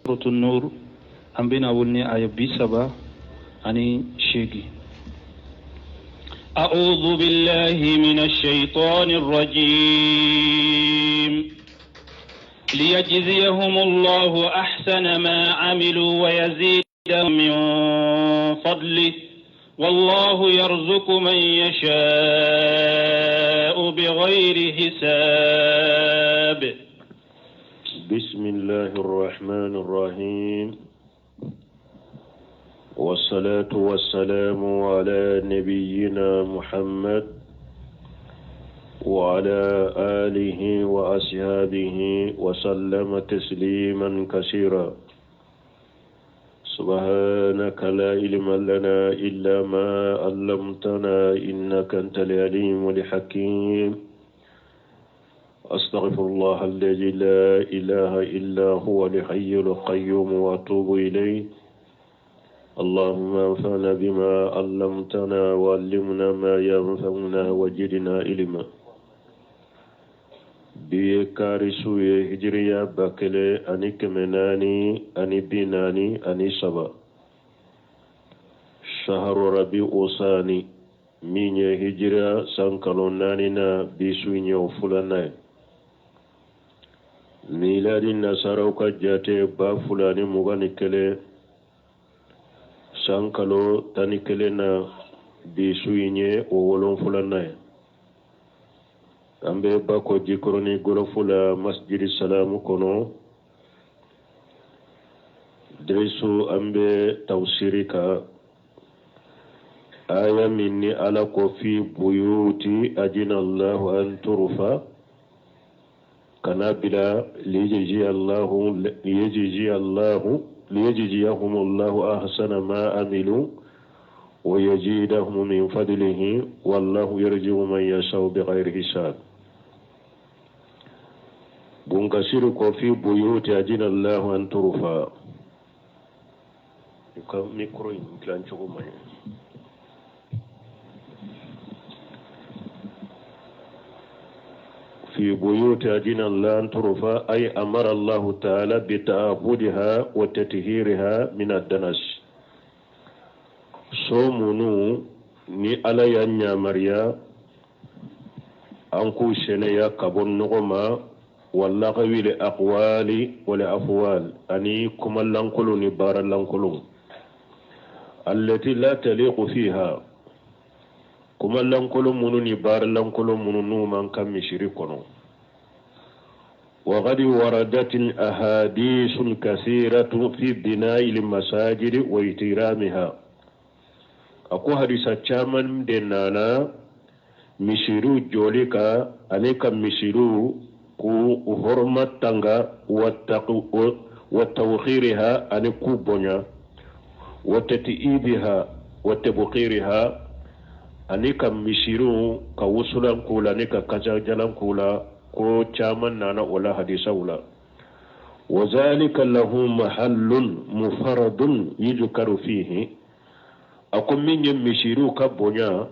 سورة النور أمبنا ولني آية بيسبا أني شيقي. أعوذ بالله من الشيطان الرجيم. ليجزيهم الله أحسن ما عملوا ويزيدهم من فضله والله يرزق من يشاء بغير حساب. بسم الله الرحمن الرحيم والصلاة والسلام على نبينا محمد وعلى آله وأصحابه وسلم تسليما كثيرا. سبحانك لا علم لنا إلا ما علمتنا إنك أنت العليم الحكيم. أستغفر الله الذي لا إله إلا هو الحي القيوم وأتوب إليه. اللهم انفعنا بما علمتنا وعلمنا ما ينفعنا وزدنا علما. بكارثوية هجرية باكلي أني كمناني أني بيناني أني سبا شهر ربيع ثاني من هجرة سانكالونانينا بيسويني وفلانا ميلاد النصارى وكجاتي با فلاني مغاني كلي سانكالو تاني كلينا بيسويني وولون فلانا ambe bako jikoroni gorofula masjid salamu kono dresu ambe tawsirika aya minni ala ko fi buyuti ajina Allah an turfa kana bila liyajziyahum Allah ahsana ma amilu ويزيدهم من فضله والله يرزق من يشاء بغير حساب. بنكسر في بيوت أذن الله أن ترفع. في بيوت أذن الله أن ترفع أي أمر الله تعالى بتعبدها وتطهيرها من الدنس. somunu ni ala ya nyamariya an ku seneya kabon nogoma walla qawile aqwali wala afwal ani kumallankulu ni barallankulu allati la taliqu fiha kumallankulu munu ni barallankulu munu numan kam mishirikono وقد وردت الأحاديث كثيرة في بناء المساجد واحترامها. ako hadisa caman denana misiru jolika aneka misiru ku hormatanga wa tawkhiriha ane ku bonya wa tatiibiha wa tabqiriha aneka misiru ka wusulan kula aneka kajajalan kula ko caman nana wala hadisa wala وذلك له محل مفرد يذكر فيه. ako min ye misiru ka bonya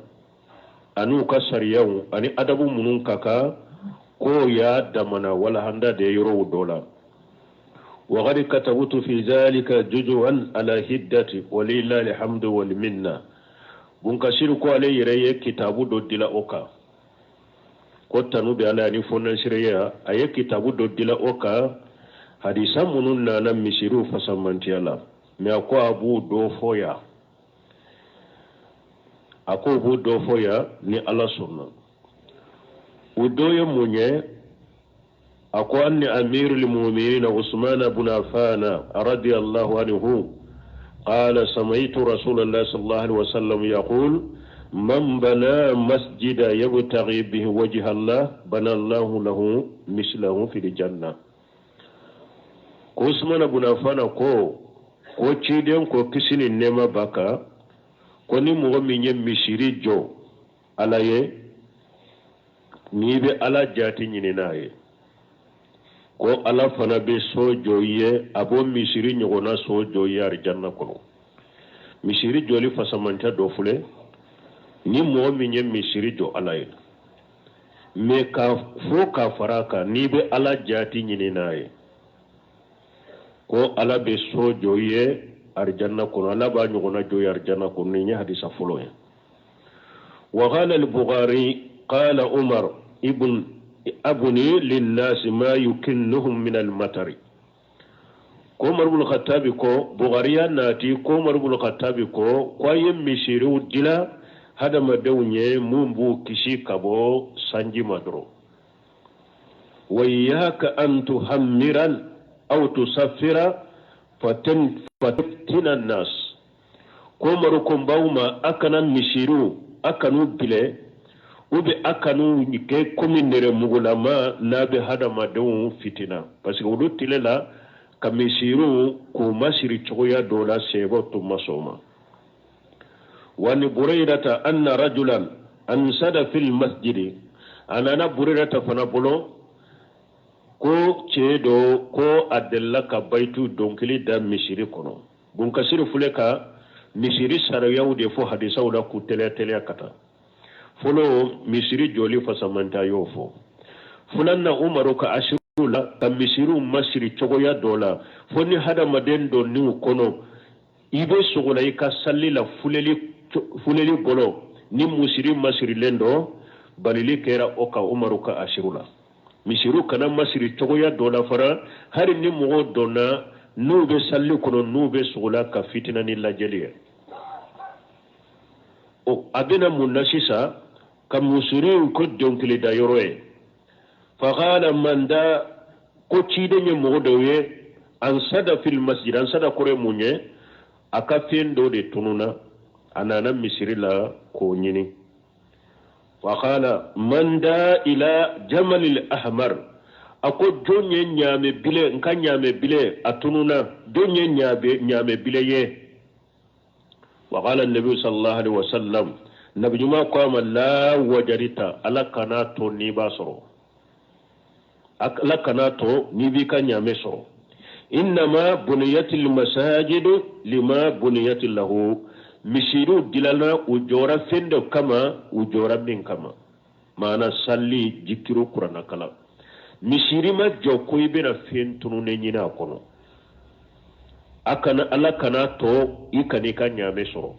anu ka sariyaw ani adabu munun kaka ko ya damana wala handa de yoro dola wa qad katabtu fi zalika juz'an ala hiddati walillahi alhamdu wal minna. bun kasiru ko ale yere kitabu do dila oka ko tanu be ala ni fonna shiriya aye kitabu do dila oka hadisa munun na misiru fasamantiala me ko abu do foya ako bu do foya ni ala sunna udoye munye ako anni amirul mu'minin Usman ibn Affan radiyallahu anhu qala sami'tu rasulullah sallallahu alaihi wasallam yaqul man bana masjida yabtaghi bihi wajha Allah bana Allah lahu mislahu fil janna. ko Usman ibn Affan ko ciden ko kisini nema baka ko ni mogo min ye misiri jɔ ala ye n'i bɛ ala jati ɲini n'a ye ko ala fana bɛ so jɔ i ye a b'o misiri ɲɔgɔnna so jɔ i ye arijanna kɔnɔ. misiri jɔli fasamanta dɔ filɛ ni mɔgɔ min ye misiri jɔ ala ye mais ka fo ka fara kan n'i bɛ ala jati ɲini n'a ye ko ala be so joye arjanna kono ala ba nyugona joye arjanna kono ni hadisa fulo ya wa qala al-Bukhari qala Umar ibn abuni lin-nas ma yukinnuhum min al-matari ko Umar ibn Khattab ko Bukhariya nati ko Umar ibn Khattab ko yem mishiru dila hada madawnya mumbu kishi kabo sanji madro wa iyyaka an tuhammiran aw tusaffira fatina an-nas ko maru ko bawma akana mishiru akanu bile ube akanu ke kominere mugulama nabe hada madawu fitina parce que wudu tilela kamisiru ko masiri choya dola sebo to masoma wani buraidata anna rajulan ansada fil masjid anana buraidata fana bolo ko cedo ko adella ka baitu donkili da misiri kono bun kasiri fuleka misiri sarayawu de fo hadisa wala ku tele kata folo misiri joli fasamanta yofo fulanna umaru ka ashirula ka misiru masiri chogoya dola foni hada maden do ni kono ibe sogola ka sallila fuleli golo ni musiri masiri lendo balili kera oka umaru ka ashirula misiru kana masiri chogoya dola fara hari ni mugo dona nube salli kono nube sogola ka fitina ni lajeliya o abina munasisa ka musiri ko donkili da yoroe faqala man da ko cide nye mugo dawe ansada fil masjid ansada kore munye aka fendo de tununa anana misiri la ko nyini waqala man da ila jamal al ahmar ako jonye nyame bile nka nyame bile atununa donye nyame bile ye waqala an-nabi sallallahu alaihi wasallam nabi juma qama la wajarita ala kana to ni basoro ala kana to ni bi ka nyame soro innama buniyatil masajid lima buniyatil lahu mishiru dilana ujora fendo kama ujora bin kama mana salli jikiru qur'ana kala mishiri ma joko ibena fentunu ne nyina kono akana ala kana to ikani ka nyame soro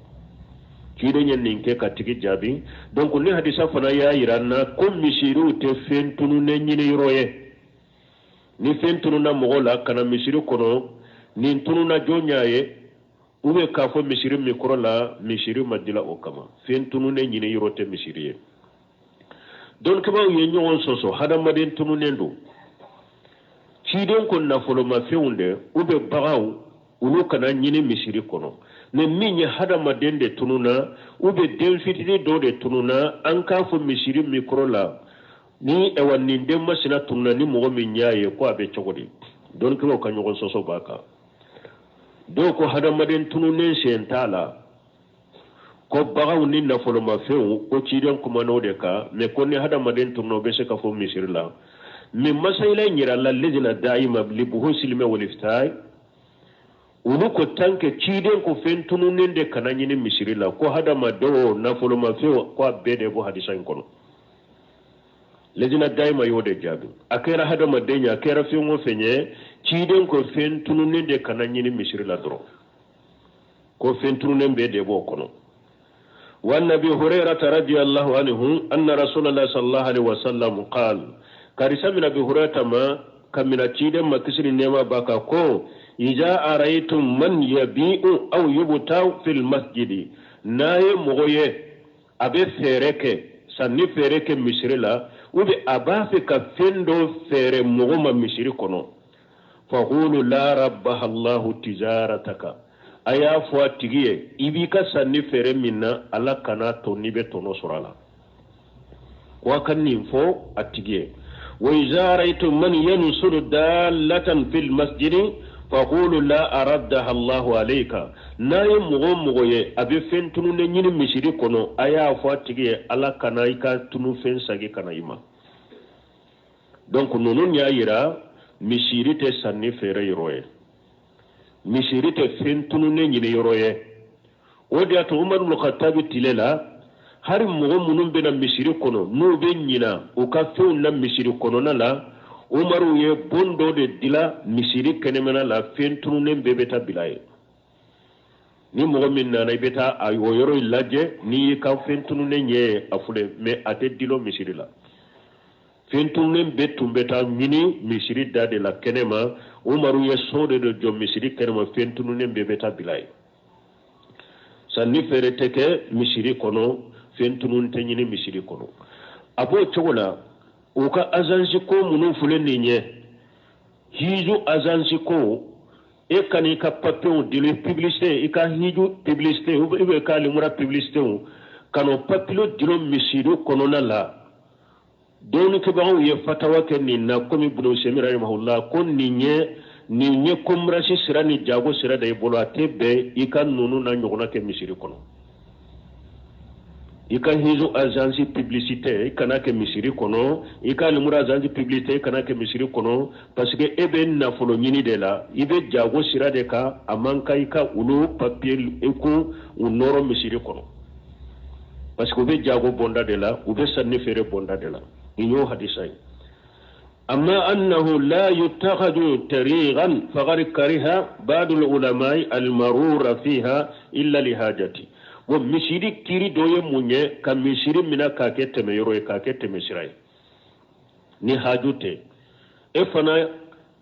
kido nyen ninke katiki jabi donc ne hadisa fana ya iranna ko mishiru te fentunu ne nyina yoroye ni fentunu na mogola kana misiri kono ni tunu na jonyaye ube ka fo misiri mikro la misiri madila okama fentunu ne nyine yirote misiri ye don kaba ye nyon soso hada maden tunu nendo chidon kon na folo ma feunde ube bagaw ulu kana nyine misiri kono ne minya hada maden de tununa ube del fitide do de tununa an ka fo misiri mikro la ni ewanni ndemma sina tunna ni mo mi nyaaye ko abe chogodi don ko ka nyogon soso baka do ko hada maden tunu nen sentala ko bagaw ni na folo ma few ko ci don ko manode ka me ko ni hada maden tunno be se ka fo misir la mi masayla nyira la lejina daima li buhu silme wal iftai ulu ko tanke ci den ko fen tunu nen de kanani ni misir la ko hada ma do na folo ma few ko abede bo hadisan kono lejina daima yode jabi akera hada madenya akera fiungo fenye chiden ko fentunu de kananyi ni misiri la dro ko fentunu be de bo kono wa nabi hurairah radhiyallahu anhu anna rasulullah sallallahu alaihi wasallam qala karisa min abi hurairah ma kamina chiden makisiri nema baka ko ija araitum man yabi'u aw yubta'u fil masjid naye mogoye abe fereke sanni fereke misiri la ube abafe ka fendo fere mugoma misiri kono faqulu la rabbaha Allah tijarataka aya fo tigiye ibi ka sanni fere minna ala kana to nibe tono surala wa kanni fo atigiye wa izaraitu man yansuru dalatan fil masjid faqulu la araddaha Allah alayka nayi mugo ye abe fentunu ne nyini misiri kono aya fo tigiye ala kana ika tunu fen sagi kana ima donc nonun ya yira misiri te sanni fere yoroye misiri te fentunu ne nyini yoroye odi ato Umar ibn Khattab tilela hari mugo munun bena misiri kono no be nyina o ka feun na misiri kono na la umaru ye bondo de dila misiri kenemena la fentununen bebeta bilaye ni mogo min nana i beta a yoro laje ni ka fentununen ye afule mais ate dilo misiri la fentununen be tumbeta nyini misiri da de la kenema umaru ye sode de jom misiri kenema fentununen bebeta bilaye sanni fere teke misiri kono fentunun te nyini misiri kono abo chogola uka azansi ko munu fule ninye hiju azansi ko e kani ka papio dile publicité e ka hiju publicité ube ka limura publicité kano papilo dilo misiri kono na la doni ke bawo ye fatawa ke ni na komi bunu semira rahimahullah kon ninye komrasi sira ni jago sira da ibolo atebe ika nunu na nyogona ke misiri kono ika hizo agence publicité kana ke misiri kono ika limura agence publicité kana ke misiri kono parce que ebe na folo nyini de la ibe jago sira de ka amanka ika ulu papier eko unoro misiri kono parce que ube jago bonda de la ube sanni fere bonda de la inyo hadisai أما أنه لا يتخذ تريغا فقد كره بعض العلماء المرور فيها إلا لحاجتي ومشيري كيري دوية مونية كمشيري منا كاكت ميروي كاكت مشراي نحاجوتي إفنا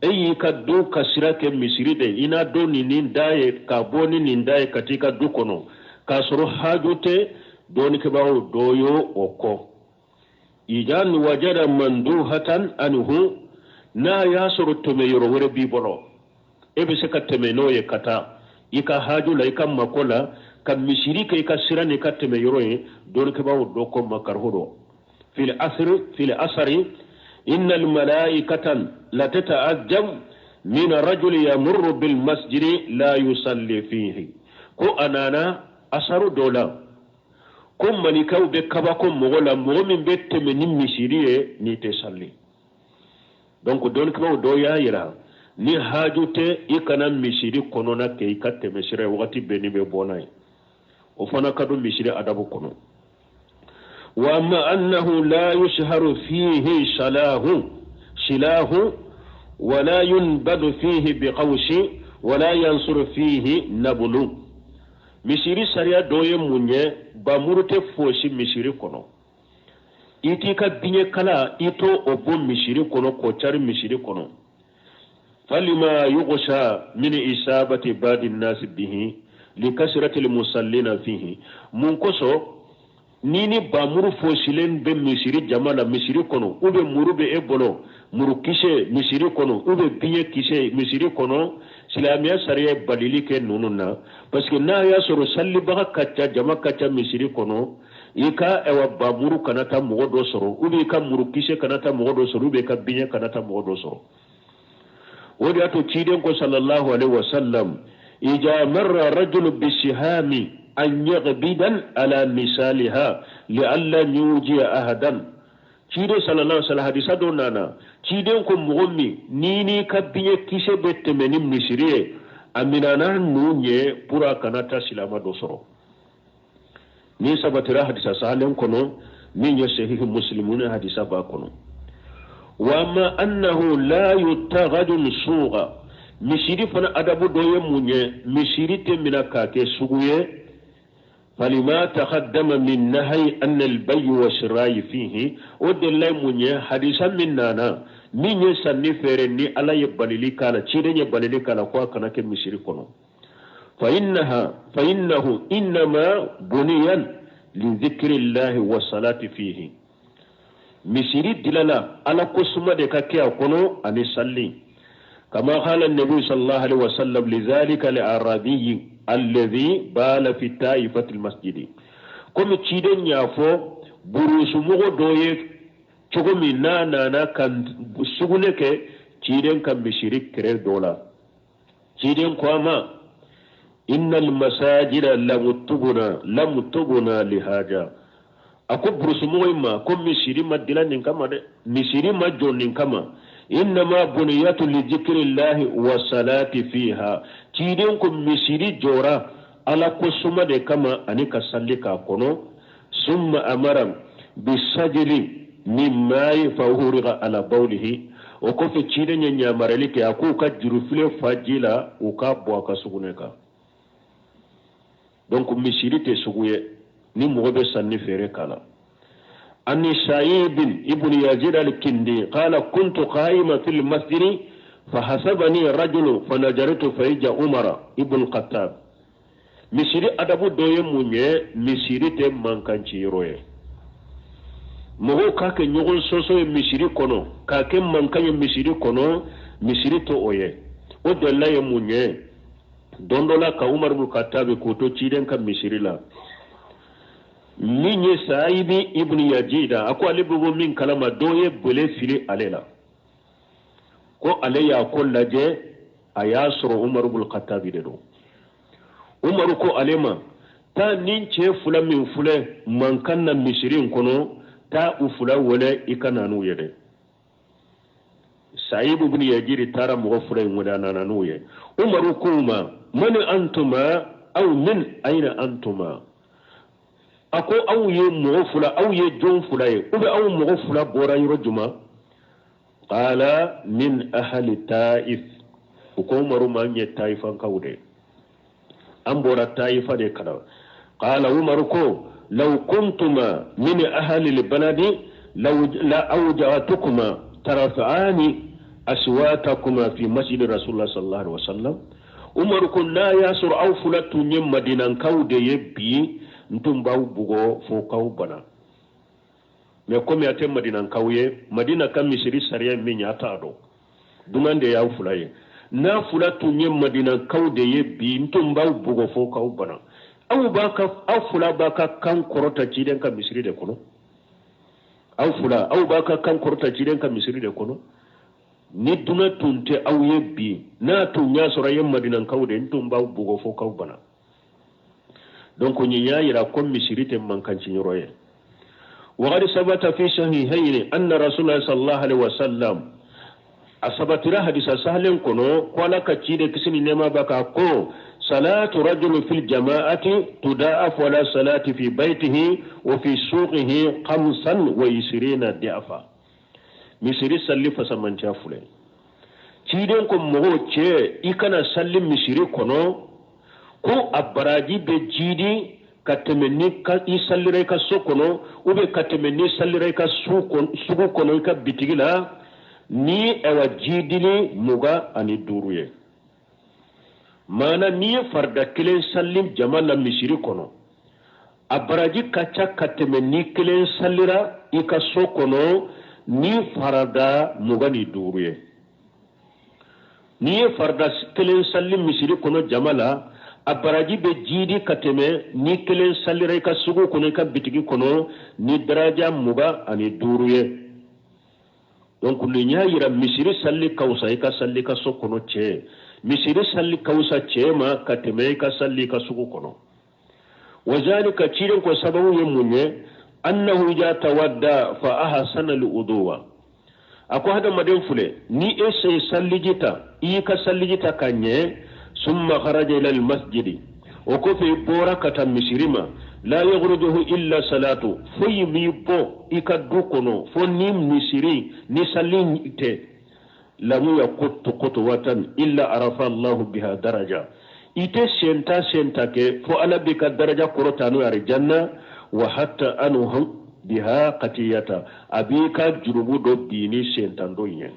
أي كدو كسرا كمشيري دي إنا دو نين داي كابوني نين داي كتيكا دو كنو كسرو حاجوتي دوني كباو دويو أوكو ijan wajada manduhatan anhu na yasuru tume yoro wore bibolo ebe se kateme noye kata ika haju la ika makola kam mishirika ika sirani kateme yoro don ke bawo doko makarhudo fil asri innal malaikatan la tata'ajjab min rajuli yamurru bil masjidi la yusalli fihi ko anana asaru dola kom manikaw be kaba ko mogola momin be temeni misiriye ni te salli donc don ko do ya yira ni hajute ikana misiri konona ke ikatte mesire wakati beni be bonay o fana kadu misiri adabu kono wa ma annahu la yushharu fihi silahu wala yunbadu fihi biqawshi wala yansuru fihi nablu misiri sariya doye munye bamurute foshi misiri kono iti ka binye kala ito obo misiri kono ko chari misiri kono falima yughsha min isabati badi an-nas bihi likasrati al-musallina fihi mun koso nini bamuru foshilen be misiri jamala misiri kono ube murube ebolo muru kise misiri kono ube binye kise misiri kono silamiya sariya balili ke nununa parce que na ya soro salli baka kacha jama kacha misiri kono ika ewa bamuru kanata mogodo soro ubi ka muru kise kanata mogodo soro ube ka binya kanata mogodo soro wodi ato chiden ko sallallahu alaihi wasallam ija marra rajul bisihami an yaghbidan ala misaliha li'alla yuji ahadan chide sallallahu alaihi wasallam hadisa do nana chiden ko mogomi nini ka binya kise betemeni misiriye aminana nunye pura kanata silama do soro ni sabatira hadisa salen kono min ya sahih muslimun hadisa ba kono wa ma annahu la yutaghadu suqa misiri fana adabu doye munye misiri te minaka ke suguye فلما تقدم من نهي أن البيع والشراء فيه ودل مني حديثا من نانا من يسني فرني على يبالي كالا تشيرين يبالي كالا قوى كناك مشركونه فإنه إنما بنيا لذكر الله والصلاة فيه مشري دلنا على قسمة دكاكيا كنو أن يصلي كما قال النبي صلى الله عليه وسلم لذلك الأعرابي الذي بال في طائفة المسجد كم تشيدن يافو بروس مغو دويه تشوغمي نانا كان سغنك تشيدن كان بشريك كرير دولا تشيدن كواما إن المساجد لم تبنى لهاجة أكو بروس مغو إما كم مشيري ما دلان نكما مشيري ما جون نكما إنما بنيات لذكر الله والصلاة فيها تيدنكم مسيري جورا على قسمة كما أنك سلك كونو ثم أمر بالسجل من ماء فأهرغ على بوله o ko fe cide nya marali ke aku ka jurufile fajila o ka bo ka suguneka donc misiri te suguye ni mo be sanni fere kala anni Sa'ib ibn Yazid al-Kindi qala kuntu qa'iman fil masjid فحسبني رجل فنجرت فيجا عمر ابن الخطاب misiri adabu doye munye misiri te mankanci roye mogo kake nyogon soso ye misiri kono kake mankanye misiri kono misiri to oye o dalla ye munye dondola ka Umar ibn Khattab ko to ciden ka misiri la minye Sa'ibi ibn Yazida ako alibu min kalama doye bele fili alela ko alayya ko laje ayasro Umar ibn Khattab de do Umar ko alema ta nince fula min fule mankan na misirin kono ta ufula wale ikananu yede Sa'ib ibn Yazid tara mo fure ngoda nananu ye Umar kuma man antuma aw min aina antuma ako aw ye mo fula aw ye jon fula ye ube aw mo fula bora yoro juma qala min ahli Taif ko Umar man ye Taifan kawde أمبورا الطائفة دي كلا قال عمر كو لو كنتما من أهل البلد لو لا أوجعتكما ترفعان أصواتكما في مسجد رسول الله صلى الله عليه وسلم عمر كو لا ياسر أو فلت نيم مدينة كودي يبي نتم باو بغو فوقاو بنا ميكم ياتم مدينة كويه مدينة كم يسري سريع من ياتادو دمان دي ياو فلاي na fula tunye madina kaude ye bi ntumba bugo fo ka ubana aw baka aw fula baka kan korota ciden ka misri de kono aw fula aw baka kan korota ciden ka misri de kono ni duna tunte aw ye bi na tunya sora ye madina kaude ntumba bugo fo ka ubana donc ni yaira ko misri te mankan ci nyoroye wa qad sabata fi sahihayn anna rasulullah sallallahu alaihi wasallam asabatira hadisa sahlen kono kola kacide kisini nema baka ko salatu rajul fil jama'ati tuda'af wala salati fi baytihi wa fi suqihi 25 di'afa misiri salli fasaman chafule ciden ko mogo che ikana salli misiri kono ko abaraji be jidi katemeni ka isallire ka sokono ube katemeni sallire ka sugu kono ka bitigila ni ewa jidili muga ani duruye mana ni farda kelen sallim jamala misiri kono abaraji kacha kateme ni kelen sallira ika so kono ni farda muga ni duruye ni farda kelen sallim misiri kono jamala abaraji be jidi kateme ni kelen sallira ika sugu kono ika bitigi kono ni daraja muga ani duruye donc le nyaayira misiri salli kawsa ika salli ka sokono che misiri salli kawsa che ma kateme ka salli ka suku kono wazalika chiren ko sababu yemunye annahu ja tawadda fa ahsana al-udwa ako hada maden fule ni ese salli jita ika salli jita kanye summa kharaja ila al-masjid o ko fe borakata misirima la yaghruduhu illa salatu foyi mi bo ika dukono fo ni misiri ni salin te lamu yaqutu watan illa arafa Allah biha daraja ite senta ke fo ala bika daraja korotanu yar janna wa hatta anhu biha qatiyata abika jurubu do bini senta ndoyen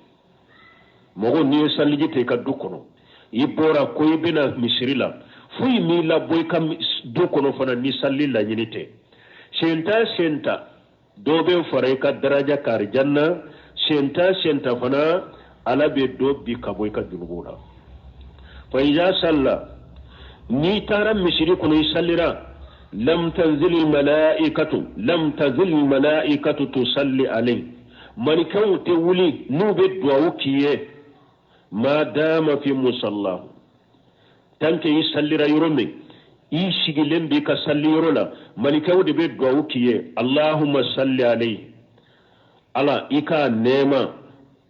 mogo ni saliji te ka dukono ibora ko ibina misiri la fuyi mi la boy kam do kono fana ni salli la nyinite senta dobe fare ka daraja kar janna senta fana ala be do bi ka boy ka junubuna fa iza salla ni tara misiri kono sallira lam tanzil al malaikatu tusalli alay man kan te wuli nube duwa kiye ma dama fi musalla tanke yi sallira yoro men yi sigilen bi ka salli yoro la malikaw de be duwa kiye allahumma salli alayhi ala ika nema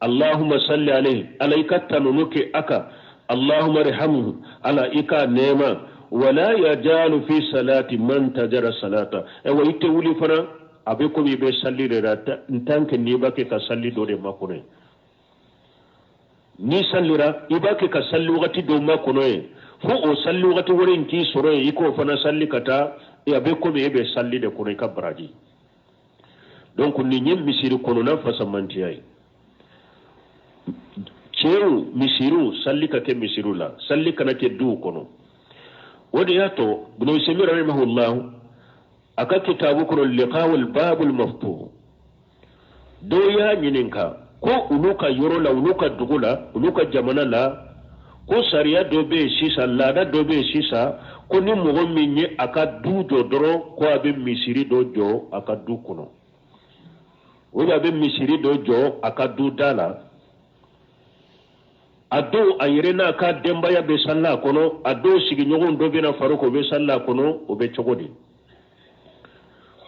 allahumma salli alayhi alayka tanunuke aka allahumma arhamhu ala ika nema wala yajalu fi salati man tajara salata e wa ite wuli fana abe ko be salli de rata tanke ni ba ke ka salli do de makone ni sallira ibake ka salli wakati do ma kono e fo o salli wakati woren ki soro e iko fana salli kata e abe ko be be salli de kono ka baraji donc ni nyem misiri kono na fasamanti ay ceeru misiru salli ka ke misiru la salli kana ke du kono wodi yato ibn Samir rahimahullah aka kitabu kono liqa'ul babul maftuh do ya nyininka ko uluka yoro la uluka dugula uluka jamana la ko sariya do be sisa lada do be sisa ko ni mo minye aka du do doro ko abe misiri do jo aka du kono o abe misiri do jo aka du dala ado ayirena ka demba ya be salla kono ado sigi nyogon do be na faruko be salla kono o be chogodi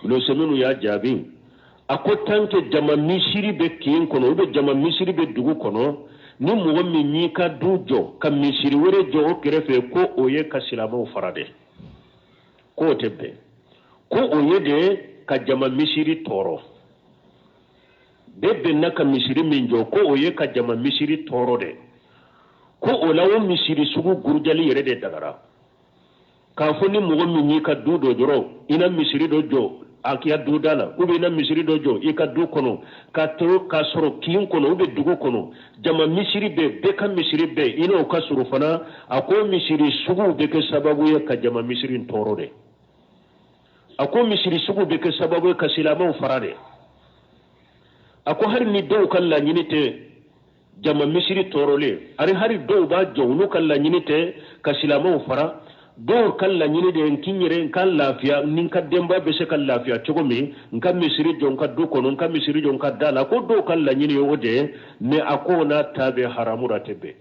lo semenu ya jabi ako tanke jama misiri be kin kono be jama misiri be dugu kono ni mo mi ni ka dujo ka misiri wore jo kerefe ko oye ka silamo farade ko tebbe ko oye de ka jama misiri toro bebe naka misiri minjo ko oye ka jama misiri toro de ko olawo misiri sugu gurjali yere de dagara ka fo ni mo mi ni ka dudo joro ina misiri do jo akia dudala ube ina misiri dojo ika du kono ka to ka soro kin kono ube dugu kono jama misiri be ka misiri be ina ka suru fana ako misiri sugu be ke sababu ya ka jama misiri toro de ako misiri sugu be ke sababu ya ka silama farade ako har ni do kala nyinite jama misiri toro le ari hari do ba jownu kala nyinite ka silama fara do kala nyini de kinyere kan lafiya nin ka demba be se kan lafiya cogo mi nka misiri jon ka do kono nka misiri jon ka dala ko do kala nyini wode me akona tabe haramura tebe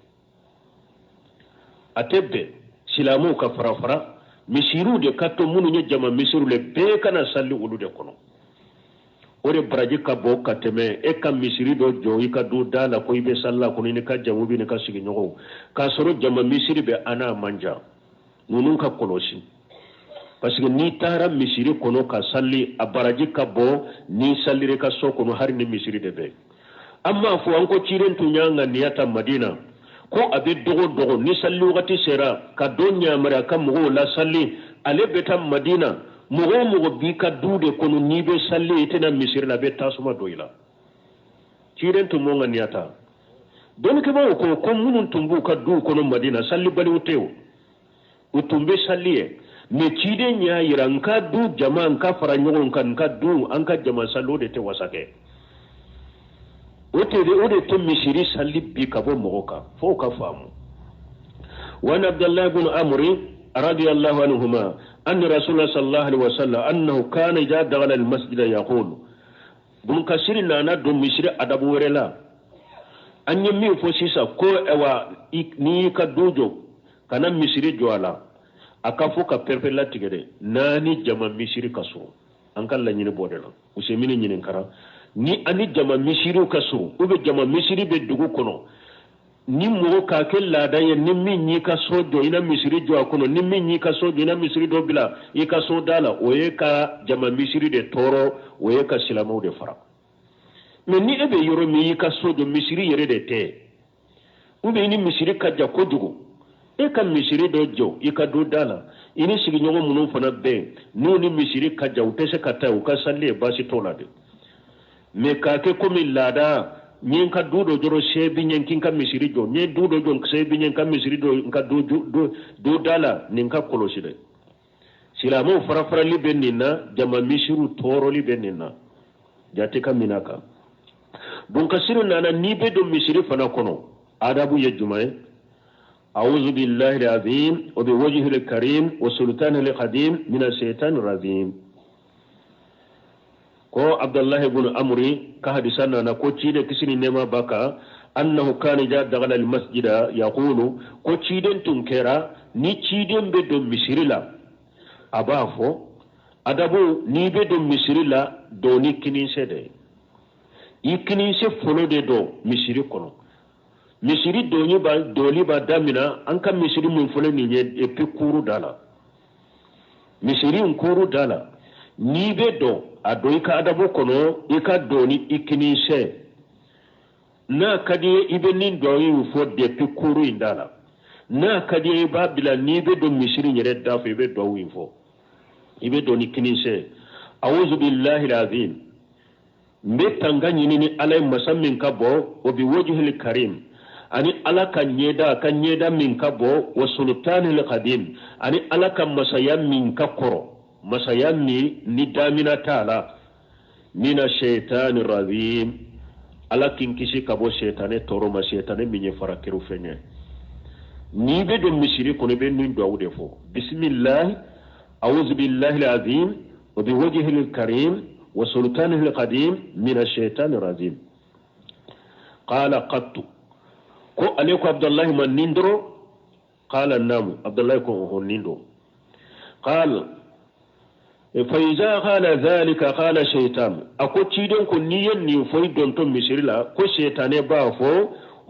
atebe silamu ka farafara misiru de katto munu nye jama misiru le be kana salli ulu de kono ore braji ka bo kateme e ka misiri do jo ika do dala ko ibe salla kono ni ka jamu bi ni ka sigi nyogo ka soro jama misiri be ana manja nunun ka kolosi parce que ni tara misiri kono ka salli abaraji ka bo ni sallire ka so kono har ni misiri de be amma fu anko ciren tunyanga niyata madina ko abe dogo ni salli wakati sera ka donya mara ka mugo la salli ale beta madina mugo bi ka dude kono ni be salli itena misiri la be tasuma doila ciren tu monga niyata don ke ba ko munun tumbu ka du kono madina salli bali uteo utumbe salliye me cide nya yira nka du jama nka fara nyogon kan nka du anka jama sallo de te wasake ode to misiri salli bi kabo mogoka fo ka famu wan abdullah ibn amr radiyallahu anhuma anna rasulullah sallallahu alaihi wasallam annahu kana idha dakhala al masjid yaqulu bun kasiri nana do misiri adabu werela anye mi fo sisa ko ewa ni ka dojo kana misiri joala akafu ka perpella tigede nani jama misiri kaso ankal la nyine bodela usemini nyine kara ni ani jama misiri kaso ube jama misiri be dugu kono ni mo ka kella da ye ni min ni kaso jo ina misiri jo kono ni min ni kaso jo ina misiri do bila e kaso dala oye ka jama misiri de toro oye ka silamo de fara mais ni ebe yoro mi kaso jo misiri yere de te ube ni misiri ka ja ko dugu e ka misiri do jo i ka do dala ini sigi nyogo munu fana be no ni misiri ka ja utese kata u ka salle basi tola de me ka ke komi lada nyen ka do joro shebi nyen kin ka misiri jo nye do jo shebi nyen ka misiri do nka do dala nin ka kolosi de silamo fara li benina jama misiru toro li benina jate ka minaka bon kasiru nana ni be do misiri fana kono adabu ye jumae أعوذ بالله العظيم وبوجهه الكريم وسلطانه القديم من الشيطان الرجيم ko abdullah ibn amri ka hadisana na ko cide kisini nema baka annahu kana ja dagal al masjida yaqulu ko ciden tunkera ni ciden be do misirila abafo adabu ni be do misirila do ni kinin sede ikinin se folo de do misiri kono misiri doni ba doli ba damina an kan misiri mun fole ni ye epi kuru dala misiri kuru dala ni be do ado ika adabo kono ika doni ikini se na kadiye ibe nin do yi fo depuis kuru indala na kadiye ba bila ni be do misiri nyere da fo ibe do wi fo ibe do ni kinise a'udhu billahi alazim mbe tanga nyini ni alay masammin kabo o bi wajhil karim ani alaka nyeda min kabo wa sultanil qadim ani alaka masayam min kakoro masayam ni damina taala mina shaytanir rajim alakin kishi kabo shaytane toro ma shaytane minye farakiru fenye ni be do misiri kono be nun do awde fo bismillah a'udhu billahi alazim wa bi wajhil karim wa sultanil qadim mina shaytanir rajim qala qattu ko aleko abdullahi man nindro qala namu abdullahi ko hon nindo qala fa iza qala dhalika qala shaytan ako cidon ko niyen ni foy don to misirila ko shaytane ba fo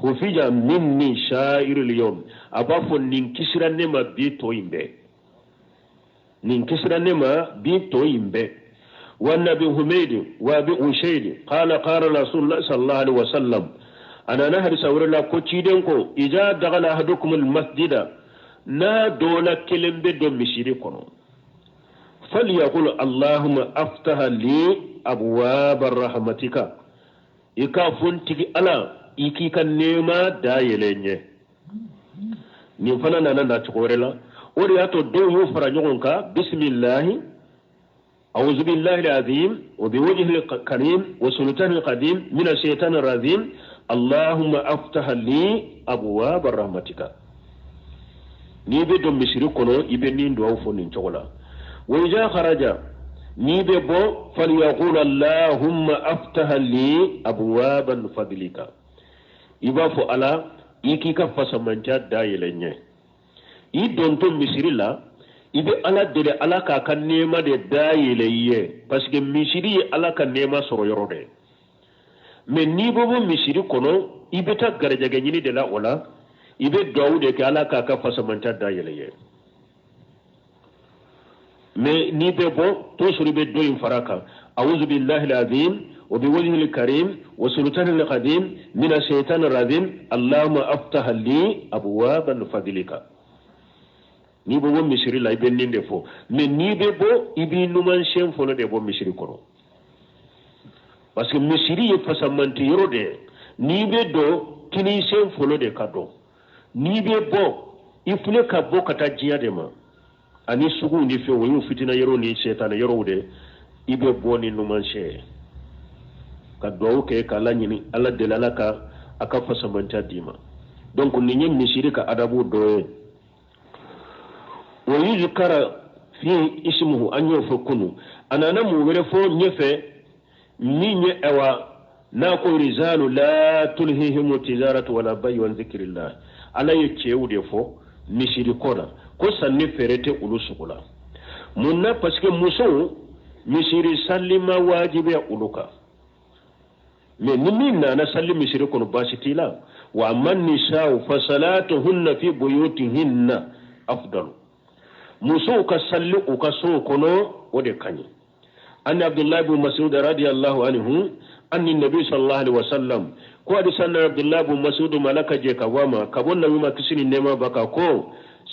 hufija minni sha'irul yawm abafo nin kisranne ma bi to imbe nin kisranne ma bi to imbe wa nabi humayd wa bi ushayd qala qala rasulullah sallallahu alaihi wasallam ana nahar sawrala ko ciden ko ija dagala hadukum al masjida na dola kelembe do misiri kono falyaqul allahumma aftaha li abwab rahmatika ika funtigi ala iki kan nema dayelenye ni fana nana na tkorela ori ato do yo fara nyogonka bismillah a'udhu billahi alazim wa biwajhihi alkarim wa sultanil qadim min ash-shaytanir rajim اللهم افتح لي ابواب رحمتك ni be do misiri kono ibe ni ndo fo ni chogola wa ja kharaja ni be bo fal yaqul allahumma aftah li abwaban fadlika iba fo ala iki ka fasamanta dayelenye i don to misiri la ibe ala dele ala ka kan nema de dayeleye parce que misiri ala ka nema soro yorode mais ni bobo misiri kono ibe ta garjaga nyini de la ola ibe dawude ke ala ka fasamanta dayeleye mais ni be bo to suri be do faraka a'udhu billahi alazim wa biwajhihi alkarim wa sultanil qadim min ash-shaytanir rajim allahumma aftah li abwaban fadlika ni bobo misiri la ibe ninde fo mais ni be bo ibi numan shen fo de bo misiri kono parce que misiri ye fasamanti yorode ni be do kini sen folo de kado ni be bo ifule ka bo kata jiya de ma ani sugu ni fe woyu fitina yoro ni shaytan yoro de ibe bo ni numanshe ka do ke kala nyini ala de la ka aka fasamanta dima donc ni nyem misiri ka adabu do woyu zikara fi ismuhu anyo fokunu anana mu were fo nyefe minye ewa na ko rijalu la tulhihim tijaratu wala bay wa dhikrillah ala yake wude fo misiri koda ko sanni ferete ulusukula munna parce que muso misiri sallima wajibe uluka mais nimina na salli misiri kono basitila wa man nisa'u fa salatuhunna fi buyutihinna afdal muso ka salli o ka so kono wode kanyi أن عبد الله بن مسعود رضي الله عنه أن النبي صلى الله عليه وسلم قال سنة عبد الله بن مسعود ملك جيكا وما كبرنا مما كسين النما بكا كو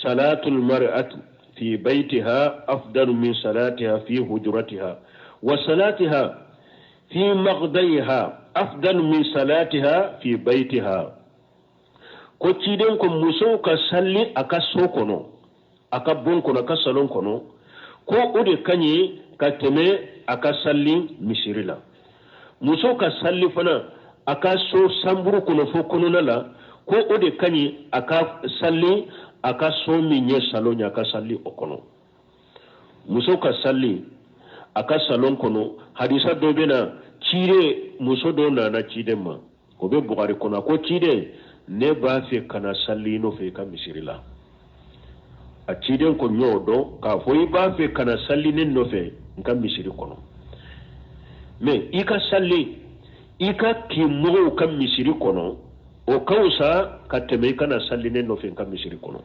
صلاة المرأة في بيتها أفضل من صلاتها في هجرتها وصلاتها في مغديها أفضل من صلاتها في بيتها ko ciden ko muso ka salli aka sokono aka bonkono aka salon kono ko ode kanyi ka teme aka salli misirila muso ka salli fana aka so samburu kono fo kono la ko ode kanyi aka salli aka so minye salonya aka salli okono muso ka salli aka salon kono hadisa do bena cire muso do na cidema ko be bugari kono ko cide ne ba fe kana salli no fe ka misirila a ciden ko nyodo ka foyi ba fe kana salli nen no fe nka misiri kono mais ika salli ika kimo ka misiri kono o kausa ka teme kana salli nen no fe nka misiri kono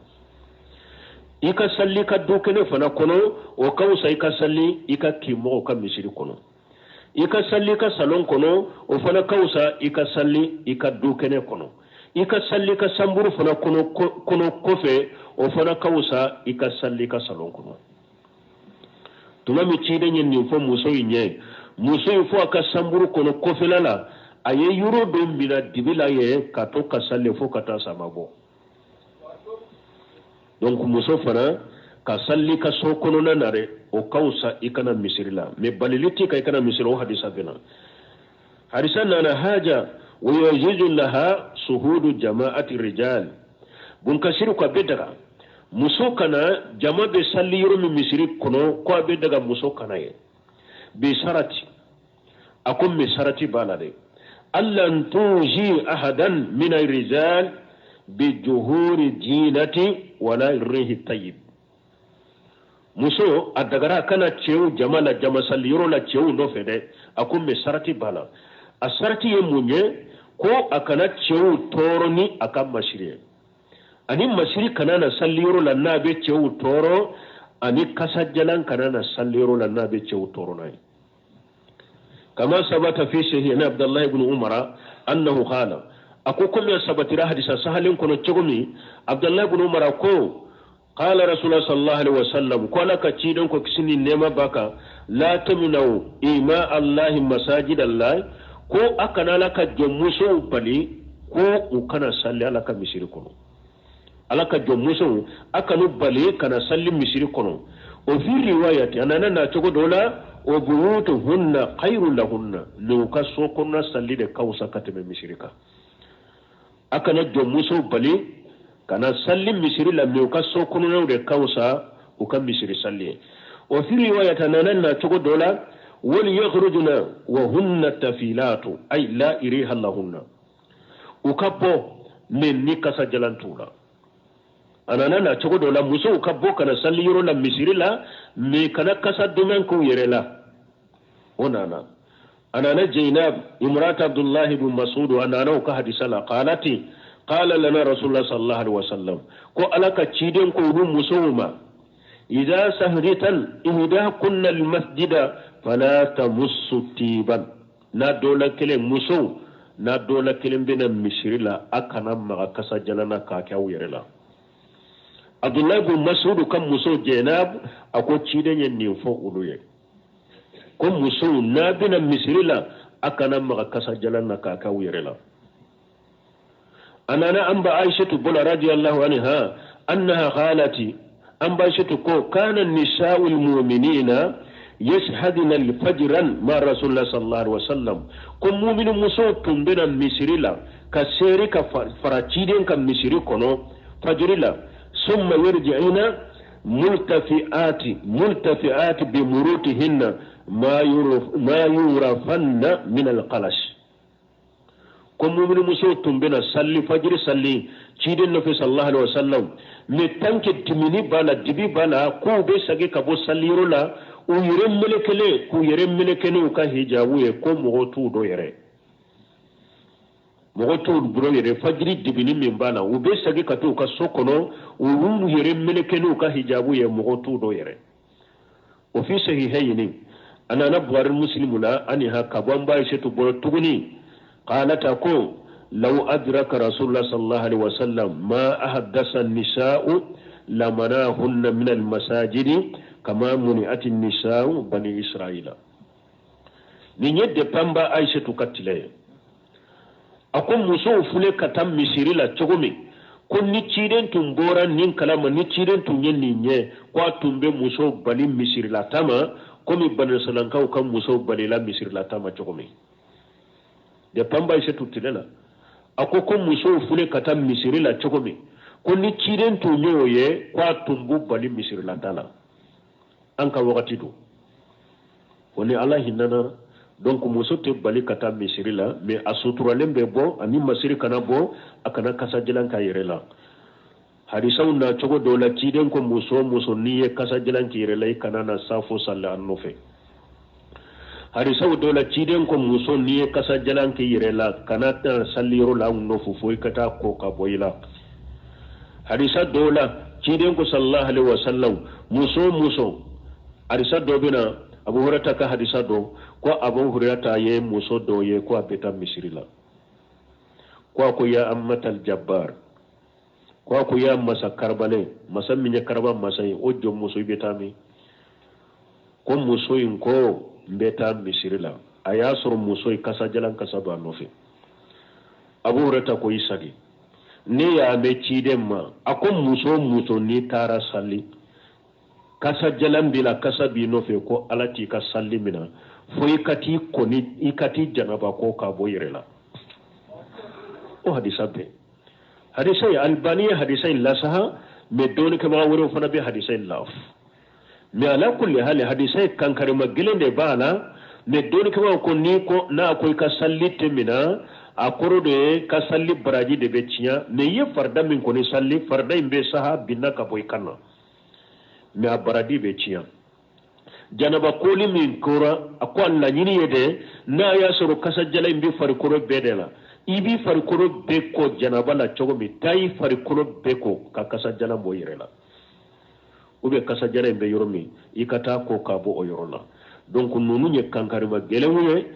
ika salli ka dokene fana kono o kausa ika salli ika kimo ka misiri kono ika salli ka salon kono o fana kausa ika salli ika dukene kono ika salli ka samburu fana kono kofe o fana kausa ika salli ka salon kono tuma mi cide nyen ni fo muso yin muso fo aka samburu kono kofe lala aye yuro do mina dibila ye ka to ka salle fo kata samabo donc muso fana ka salli ka so kono na nare o kausa ikana misirila me baliliti ka ikana misiro hadisa bina hadisa nana haja wa yajuzu laha suhudu jama'ati rijal bun kasiru ka bedaga muso kana jama be salli yoro mi misiri kono ko bedaga muso kana ye bi sarati akum mi sarati balade allan tuji ahadan min ar-rijal bi juhuri dinati wala rihi tayyib muso adagara kana cew jamala jama salli yoro la cew no fede akum mi sarati bala asarati ye munye ko akana cew toroni akam mashiri ani mashiri kana na salli yoro la nabe cew toro ani kasajjalan kana na salli yoro la nabe cew toro nay kama sabata fi sahih Abdullah ibn Umar annahu qala ako kullu sabatira hadisa sahalin kono cegumi Abdullah ibn Umar ko qala rasulullah sallallahu alaihi wasallam ko laka cidon ko kisini nema baka la tamnau ima Allah masajid Allah ko akana laka jomuso bali ko ukana salli alaka misiri kono alaka jomuso akanu bali kana salli misiri kono o fi riwayati anana na cogo dola o buyutu hunna khairul lahunna no kaso kunna salli de kausa kateme misirika akana jomuso bali kana salli misiri la no kaso kunna de kausa uka misiri salli o fi riwayati anana na cogo dola wal yakhrujuna wa hunna tafilatu ay la iriha lahunna ukapo men ni kasa jalantula anana na cogo dola muso ukapo kana salli yoro la misiri la me kana kasa dumen ko yerela onana anana Zainab imrat Abdullah ibn Mas'ud anana ka hadisa la qalati qala lana rasulullah sallallahu alaihi wasallam ko alaka ciden ko dum musoma idha sahritan ihda kunna al masjida fala tamussu tiban na dola kele muso na dola kele bena misirila akana maga kasa jalana ka kyaw yerela Abdullah ibn Mas'ud kam muso Zainab ako ciden yen ni fo uluye ko muso na bena misirila akana maga kasa jalana ka kyaw yerela anana amba Aisha bula radiyallahu anha annaha qalati amba Aisha ko kana nisa'ul mu'minina yashhaduna al-fajran ma rasulullah sallallahu alaihi wasallam ko mu'minu muso tumbena misirila ka seri ka farachiden ka misiri kono fajrila summa yarji'una multafi'ati bi murutihinna ma yurafanna min al-qalash ko mu'minu muso tumbena salli fajri salli ciden nabi sallallahu alaihi wasallam me tanke timini bala dibi bala ko be sage ka bo salliro la u yere melekele ku yere melekene ka hijabu ye ko mogo tu do yere mogo tu bro yere fajri dibini min bala u be sage ka to ka sokono u wulu yere melekene ka hijabu ye mogo tu do yere o fi sahihayni ana nabwar muslimuna ani ha ka bamba shetu boro tuguni qalata ko law adraka rasulullah sallallahu alaihi wasallam ma ahaddasa an-nisa'u lamanahunna min al-masajidi kama muni'ati an-nisa'u bani israila ni nyedde pamba Aisha tukatile akon muso fule katam misirila chogome kon ni ciden tumbora nin kalama ni ciden tunyenni nye kwa tumbe muso bali misirila tama komi bani salankaw kam muso bali la misirila tama chogome de pamba Aisha tutilena akoko muso fule katam misirila chogome kon ni ciden tunyoye kwa tumbu bali misirila tala anka wakati do woni Allah hinana donc muso te bali kata misirila mais asutura lembe bo ani masiri kana bo akana kasa jilan ka yerela hadisa unna chogo dola ciden ko muso niye kasa jilan ki yerela kana na safo salla annofe hadisa dola ciden ko muso niye kasa jilan ki yerela kana ta salliro la unnofu foi kata ko ka boyila hadisa dola ciden ko sallallahu alaihi wasallam muso hadisa dobina Abu Hurairah ka hadisa do ko Abu Hurairah ye muso do ye ko abeta misirila ko ya ammatal jabbar ko ya masa karbale masa minya karba masa o jom muso betami ko muso in ko beta misirila aya soro muso kasa jalan kasa ba nofi Abu Hurairah ko isagi ne ya me cidemma akon muso ni tara salli kasa jalan bila kasa bi nofe ko alati ka salli mina fo ikati koni ikati janaba ko ka boyirela o hadisa be hadisa albaniya hadisa lasaha me doni ka ba woro fana be hadisa laf me ala kulli hali hadisa kankare magilende bala me doni ka ba ko ni ko na ko ka salli temina akoro de ka salli baraji de be ciya me ye farda min ko ni salli farda imbe saha binna ka boy kanna me abaradi be ciya janaba koli min kora akwa la nyini yede na ya soro kasa jala imbi farikoro bedela ibi farikoro beko janaba la chogo mi tai farikoro beko ka kasa jala mo yirela ube kasa jala imbe yoromi ikata ko kabo o yorona donc nunu nye kankari ma gelewe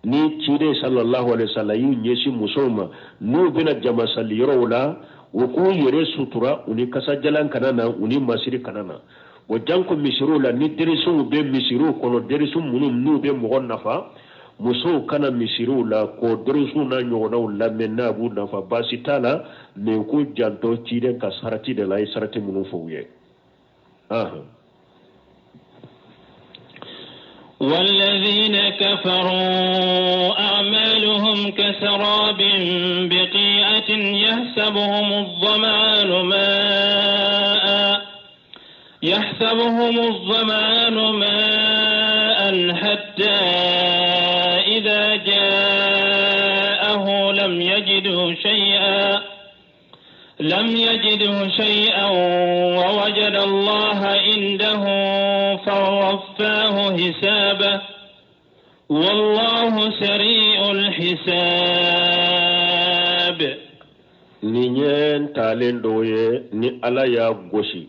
ni cide sallallahu alaihi wasallam yu nyesi musoma nu bina jama salli yorola wuku yere sutura uni kasa jalan kanana uni masiri kanana o janko misiru la ni derisu be misiru kono derisu munu nu be mo nafa muso kana misiru la ko derisu na nyona la menna bu nafa basitala me ko janto cide ka sarati de la sarati munu fowye والذين كفروا أعمالهم كسراب بقيعة يحسبهم الظمآن ماء حتى إذا جاءه لم يجده شيئا ووجد الله عنده فوفاه حسابه والله سريع الحساب نين تالين دوye ni ala ya goshi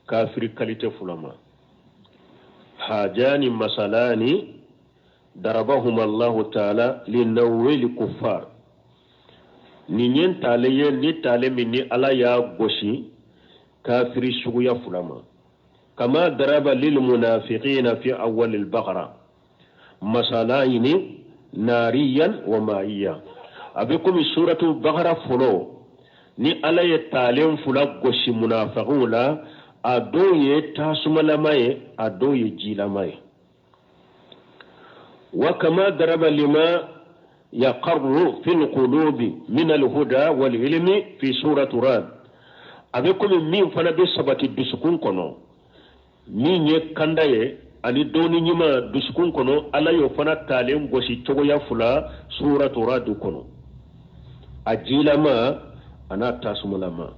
kafiri kalite fulama hajani masalani darabahuma Allah ta'ala linawil kuffar ni nyen taleye ni tale minni ala ya goshi kafiri suguya fulama kama daraba lil munafiqina fi awwal al baqara masalaini nariyan wa ma'iya abikum suratu baqara fulo ni ala ya talen fula goshi munafiquna adoye tasumalamaye adoye jilamaye wa kama daraba lima يقر في القلوب من الهدى والعلم في سورة راد أبيكم مين فانا بسبت الدسكون كنو مين يكنداye ani doni nyima duskun kono ala yo fana talem gosi togo ya fula سورة راد kono ajila ma ana tasumulama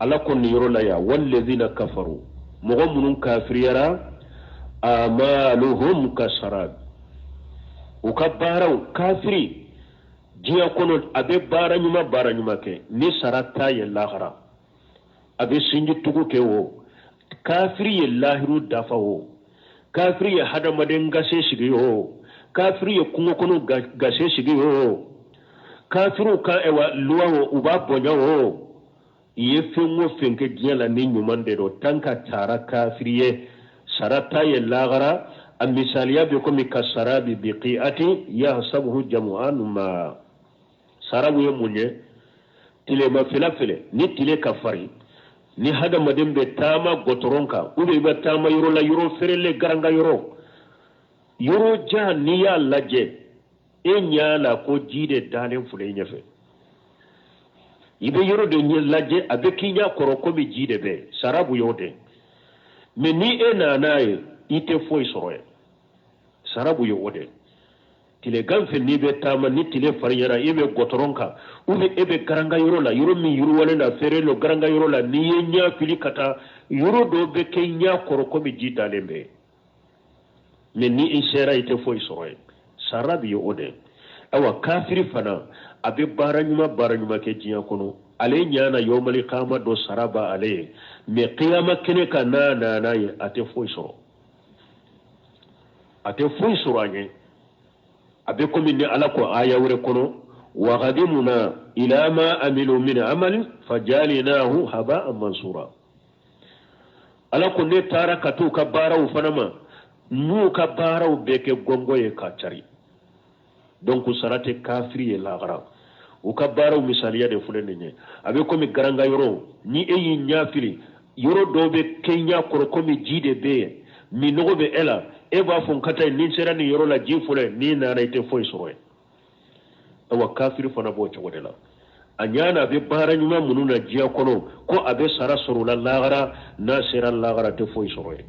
ala kon yoro la ya wallazina kafaru mu'minun kafiriyara amaluhum kasarab ukabara kafiri jiya kono abe bara nyuma ke ni sarata ya lahara abe sinji tugu ke wo kafiri ya lahiru dafa wo kafiri ya hada maden gase shigi wo kafiri ya kungo kono gase shigi wo kafiru ka ewa luwa wo uba bonya wo yefengo fenke jiya la ni nyumande do tanka tara kafiri ye sarata ya lahara المثالية بكم كالسراب بقيئة يحسبه جمعان ما سراب يموني تلي ما فلافل ني تلي كفاري ني هذا مدن بتاما غوترونكا وبي بتاما يورو لا يورو فريلي غرانغا يورو جا نيا لاجي انيا لا كو جيده دالين فلي نيفه يبي يورو دي لاجي ابكينيا كوروكو بي جيده بي سراب يوده مني انا ناي ite foi soroye sarabu yo wode tile ganfe ni be tama ni tile fariyara ibe gotoronka ube ebe garanga yoro la yoro mi yoro wala na ferelo garanga yoro la ni nya fili kata yoro do be kenya koroko mi jita lembe men ni insera ite foi soroye sarabu yo wode awa kafiri fana abe baranyuma ke jiya kono ale nyana yomali kama do saraba ale me qiyama kene kana na ye ate foi soro ate foyi sɔrɔ an ye a bɛ komi ni ala ko aya wɛrɛ kɔnɔ wa qadimna ila ma amilu min amal fajalinahu haba'an mansura ala ko ne taara ka t'u ka baaraw fana ma n'u ka baaraw bɛɛ kɛ gɔngɔ ye ka cari donc sara tɛ kafiri ye lahara u ka baaraw misaliya de filɛ nin ye a bɛ komi garanga yɔrɔ ni e y'i ɲafili yɔrɔ dɔw bɛ kɛ ɲa kɔrɔ komi ji de bɛ yen minɔgɔ bɛ e la e b'a fɔ n ka taa yen ni sera nin yɔrɔ la ji fɔlɔ n'i nana i tɛ foyi sɔrɔ yen awa kafiri fana b'o cogo de la a ɲana a bɛ baara ɲuman minnu na diɲɛ kɔnɔ ko a bɛ sara sɔrɔ la lahara n'a sera lahara tɛ foyi sɔrɔ yen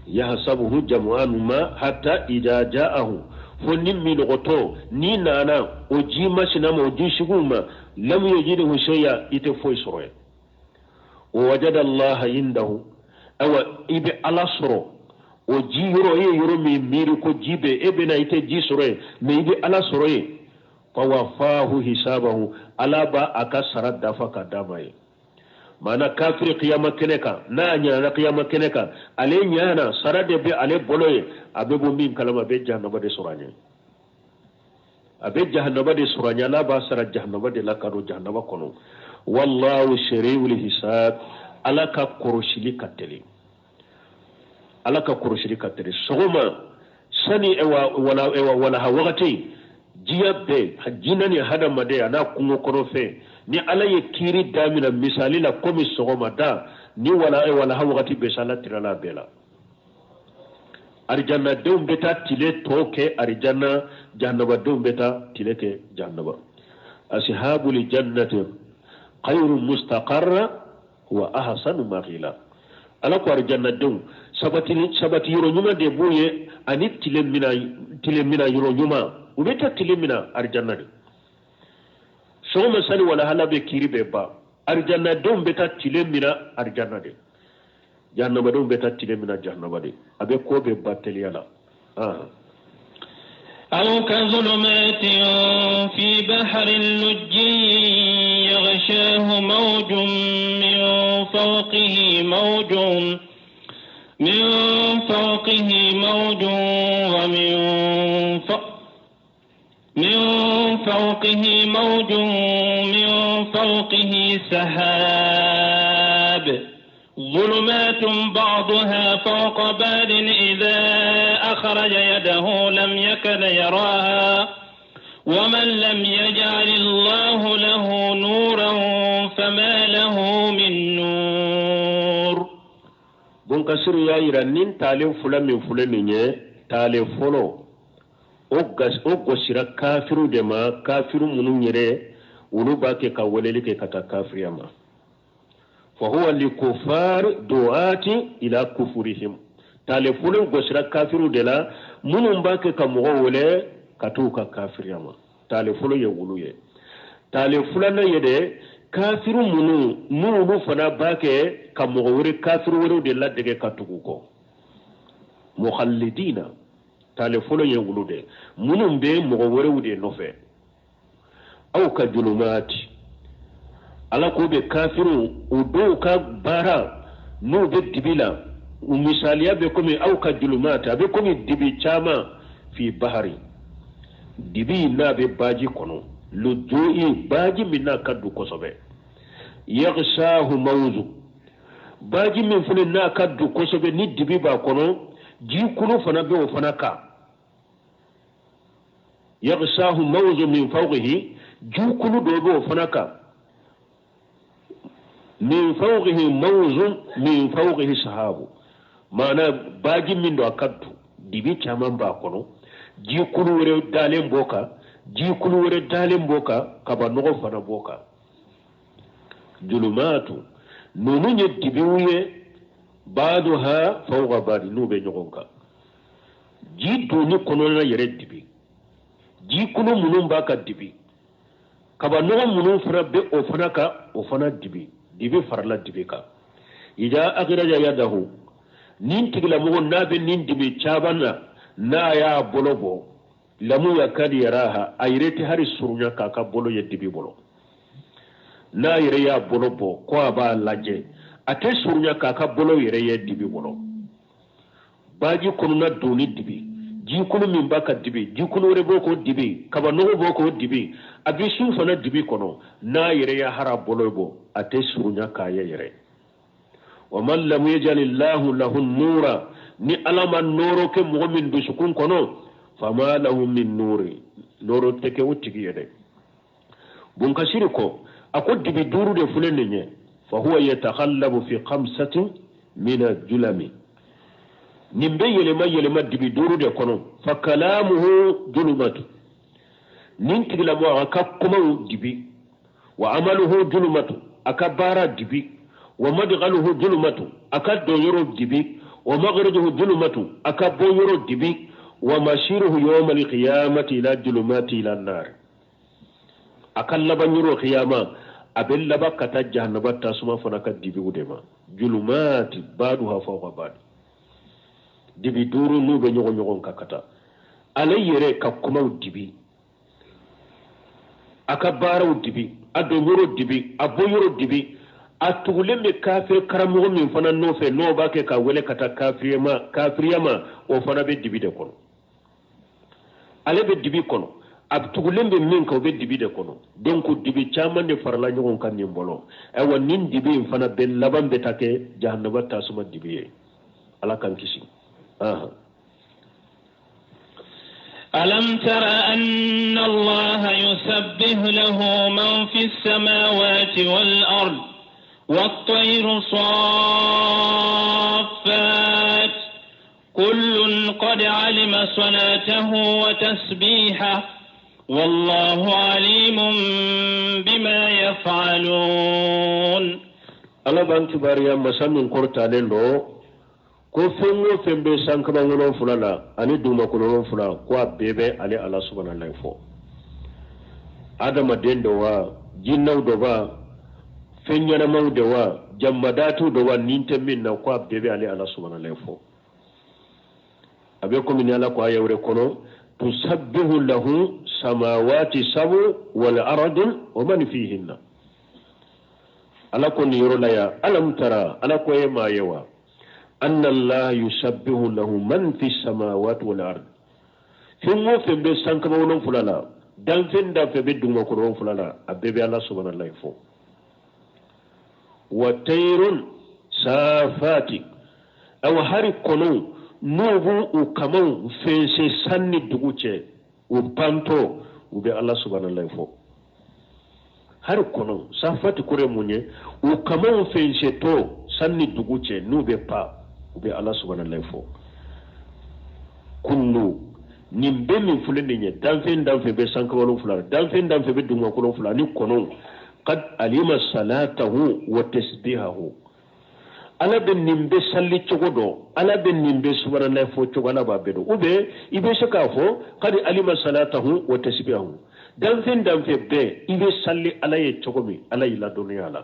yahasabuhu jam'anu ma hatta idha ja'ahu fo ni minɔgɔtɔ ni nana o ji masina ma o ji sugu ma lam yajidhu shay'a ite foyi sɔrɔ yen wa wajada allaha indahu awa i bɛ ala sɔrɔ o ji yɔrɔ e ye yɔrɔ min miiri ko ji bɛ e bɛna i tɛ ji sɔrɔ yen mais i bɛ ala sɔrɔ yen fawafahu hisabahu ala b'a a ka sara dafa ka d'a ma ye maana kafiri qiyama kɛnɛ kan n'a ɲana qiyama kɛnɛ kan ale ɲana sara de bɛ ale bolo ye a bɛ bɔ min kalama a bɛ jahannama de sɔrɔ a ɲɛ a bɛ jahannama de sɔrɔ a ɲɛ ala b'a sara jahannama de la ka don jahannama kɔnɔ wallahu shari'ul hisab ala ka kɔrɔsili ka teli ala ka kɔrɔsili ka teli sɔgɔma sani walaha wagati diya bɛɛ jinɛ ni hadamaden a n'a kungo kɔnɔ fɛn ni ala ye kiiri damina misali la komi sɔgɔmada ni walaha wagati bɛ sa ala tirala a bɛɛ la arijanadenw bɛ taa tile tɔ kɛ arijana jahanabadenw bɛ taa tile kɛ jahanaba ashabul jannati khayru mustaqarra wa ahsanu maqila ala ko arijanadenw sabati yɔrɔ ɲuman de b'u ye ani tile mina yɔrɔ ɲuman u bɛ taa tile mina arijana de sɔgɔma sani walahala bɛ kiiri bɛɛ ban arijanadenw bɛ taa tile mina arijana de jahanabadenw bɛ taa tile mina jahanaba de a bɛ ko bɛɛ ba teliya la أو كظلمات في بحر لجي يغشاه موج من فوقه موج من فوقه سحاب ظلمات بعضها فوق بعض إذا أخرج يده لم يكد يراها ومن لم يجعل الله له نورا فما له من نور bon kasir ya yira nin tale fula min fule min ye tale folo o gosira kafiru de ma kafiru munun yere ulu ba ke ka weleli ke kata kafiriya ma fa huwa likufar duati ila kufurihim tale folo gosira kafiru de la munun ba ke ka mogo wele katu ka kafiriya ma tale folo ye wulu ye tale fula na ye de kafiru munun n'ulu fana ba ke ka mogo wɛrɛ kafiru wɛrɛw de ladege ka tugu kɔ mukhallidina tale folo ye wulu de munun bɛ mogo wɛrɛw de nɔfɛ aw ka julumati ala ko bɛ kafiru u dɔw ka baara n'u bɛ dibi la u misaliya bɛ komi aw ka julumati a bɛ komi dibi caman fi bahari dibi n'a bɛ baji kɔnɔ lujui baji min n'a ka du kosɛbɛ yaghshahu mawzu baji min fana n'a ka du kosɛbɛ ni dibi b'a kɔnɔ jikunu fana bɛ o fana kan yaghshahu mawzu min fawqihi jikunu dɔ bɛ o fana kan min fawqihi mawzu min fawqihi sahabu maana baji min do a ka du dibi caman b'a kɔnɔ jikunu wɛrɛ dalen b'o kan jikunu wɛrɛ dalen b'o kan kaba nɔgɔ fana b'o kan julumatu nunu ye dibiw ye baaduha fawqa baadi n'u bɛ ɲɔgɔn kan ji doni kɔnɔna yɛrɛ dibi jikunu minnu b'a ka dibi kaba nɔgɔ minnu fana bɛ o fana kan o fana dibi farala dibi kan ija akhraja yadahu nin tigilamɔgɔ n'a bɛ nin dibi caman na n'a y'a bolo bɔ lamu yakadi yaraha a yɛrɛ tɛ hari surunya k'a ka bolo ye dibi bolo n'a yɛrɛ y'a bolo bɔ ko a b'a lajɛ a tɛ surunya k'a ka bolo yɛrɛ ye dibi bolo baji kono na doni dibi jikunu min baka dibi jikunu re boko dibi kaba no boko dibi abi su fana dibi kono na yere ya hara bolobo ate surunya kaye yere wa man lam yajalillahu lahu nura ni alama noro ke mu'min du sukun kono fama lahu min nuri noro teke wutigi yede bun kasiri ko akod dibi duru de fulenne nye fa huwa yatakhallabu fi khamsatin min al-julami nimbe yelema dibi duru de kono fa kalamuhu julumatu nintigila mo aka kuma dibi wa amaluhu julumatu aka bara dibi wa madghaluhu julumatu aka doyoro dibi wa maghrijuhu julumatu aka boyoro dibi wa mashiruhu yawm al-qiyamati ila julumati ila an-nar akalla banyiro qiyama abel laba kata jahannaba tasuma fana ka dibi udema julumati baduha fawqa bad dibi duru nu be nyogon kakata alayere ka kuma dibi aka bara dibi adonyoro dibi aboyoro dibi atugule me kafir karamu min fana no fe no ba ke ka wele kata kafiriyama o fana be dibi de kono ale be dibi kono atugule be min ka be dibi de kono donc dibi chama ne farla nyogon kan ni mbolo e wonin dibi fana be laban be take jahannaba tasuma dibi ala kan kisi ألم تر أن الله يسبح له من في السماوات والأرض والطير صافات كل قد علم صلاته وتسبيحه والله عليم بما يفعلون الله بانك باريا مسامن قرطانين لو ko fengo fembe sankaba ngono fulala ani duma ko non fula ko bebe ali ala subhanahu wa fo adama dendo wa jinnaw do ba fenyana mawde wa jammadatu do wa ninte minna ko bebe ali ala subhanahu wa fo abe ko min ala ko ayawre kono tusabbihu lahu samawati sabu wal ardu wa man fihinna ala ko ni yoro laya alam tara ala ko yema yewa أن الله يسبح له من في السماوات والأرض فيمو في بسان كما ونم فلالا دان فين دا في بدو ما كنون فلالا أبيبي الله سبحانه الله يفو وطير صافات أو هاري كنون نوبو وكمون فينسي ساني دوغوچه وبانتو وبي الله سبحانه الله يفو هاري كنون صافات كوري مونيه وكمون فينسي تو ساني دوغوچه نوبي با ube Allah subhanahu wa ta'ala kullu nimbe min fulende nye dan fe be sankawalo fular dan fe be dunga ko fular ni kono qad alima salatahu wa tasbihahu ala ben nimbe salli chogodo ala ben nimbe subhanahu wa ta'ala fo chogala ba bedo ube ibe shaka fo qad alima salatahu wa tasbihahu dan fe be ibe salli ala ye chogomi ala ila dunya ala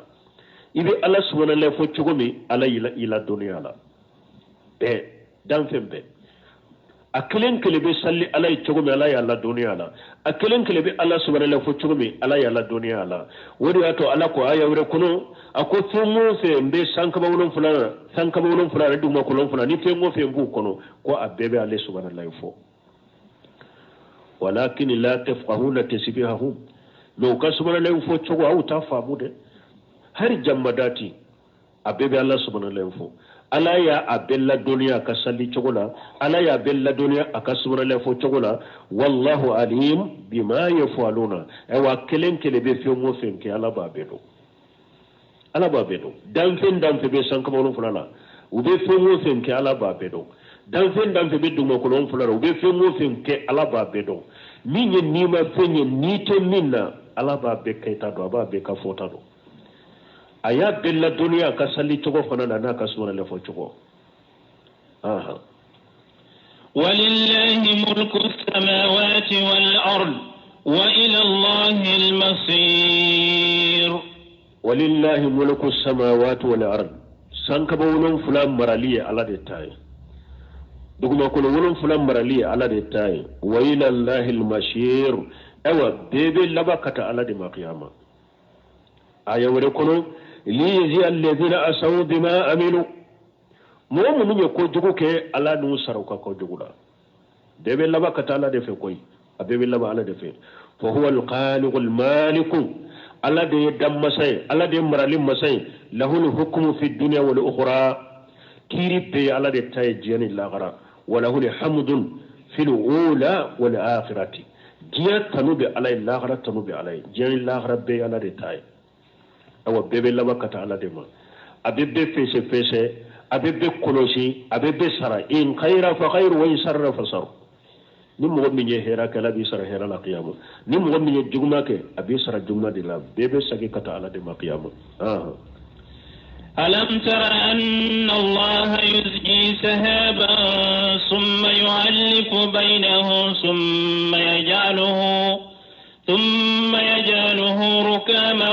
ibe ala subhanahu wa ta'ala fo chogomi ala ila dunya ala be dan fembe akelen kelebe salli alay chogomi alay alla dunya ala akelen kelebe alla subhanahu wa ta'ala chogomi alay alla dunya ala wodi ato ala ko aya wure kono ako fumu fe mbe sankama wonon fulana dum ko lon fulana ni fe mo fe ngu kono ko abebe alay subhanahu wa ta'ala fo walakin la tafqahuna tasbihahum lo ka subhanahu wa ta'ala fo chogo au ta famude har jammadati abebe alla subhanahu wa ta'ala fo ala ya abella dunya ka salli chogola ala ya bella dunya akasura le fo chogola wallahu alim bima yafaluna wa kelen kele be fi mo fenke ala babedo dan be sanka mo fulala ube fi mo fenke ala babedo dan fe be dum ko lon fulala ube fi mo fenke ala babedo minye nima fenye nite minna ala babe kayta do babe ka fota do aya bella dunya ka salli chogo fana na ka sura le fo chogo ولله ملك السماوات والأرض وإلى الله المصير ولله ملك السماوات والأرض سانكبا ولون فلان مرالية على ديتاي دغما كون ولون فلان مرالية على ديتاي وإلى الله المصير اوا بيبي لبكتا على دي قيامه آية وركونو ليجزي الذين أسوا بما عملوا mo munu nye ko jugu ke ala nu saruka ko jugula bebe laba kata ala de fe koy abebe laba ala de fe fa huwa al-khaliqul malik ala de dammasay ala de maralim masay lahul hukmu fi dunya wal ukhra kiri pe ala de tay jeni lagara wa lahul hamdun fil ula wal akhirati jiya tanubi ala lagara tanubi ala jeni lagara be ala de tay awa bebe laba kata ala de ma abebe fese abebe kolosi abebe sara in khaira fa khairu wa in sarra fa sar ni mo mi ye hera kala bi sara hera la qiyam ni mo mi ye jugma ke abi sara jugma de la bebe sagi kata ala de ma qiyam ألم تر أن الله يزجي سهابا ثم يعلف بينه ثم يجعله ركاما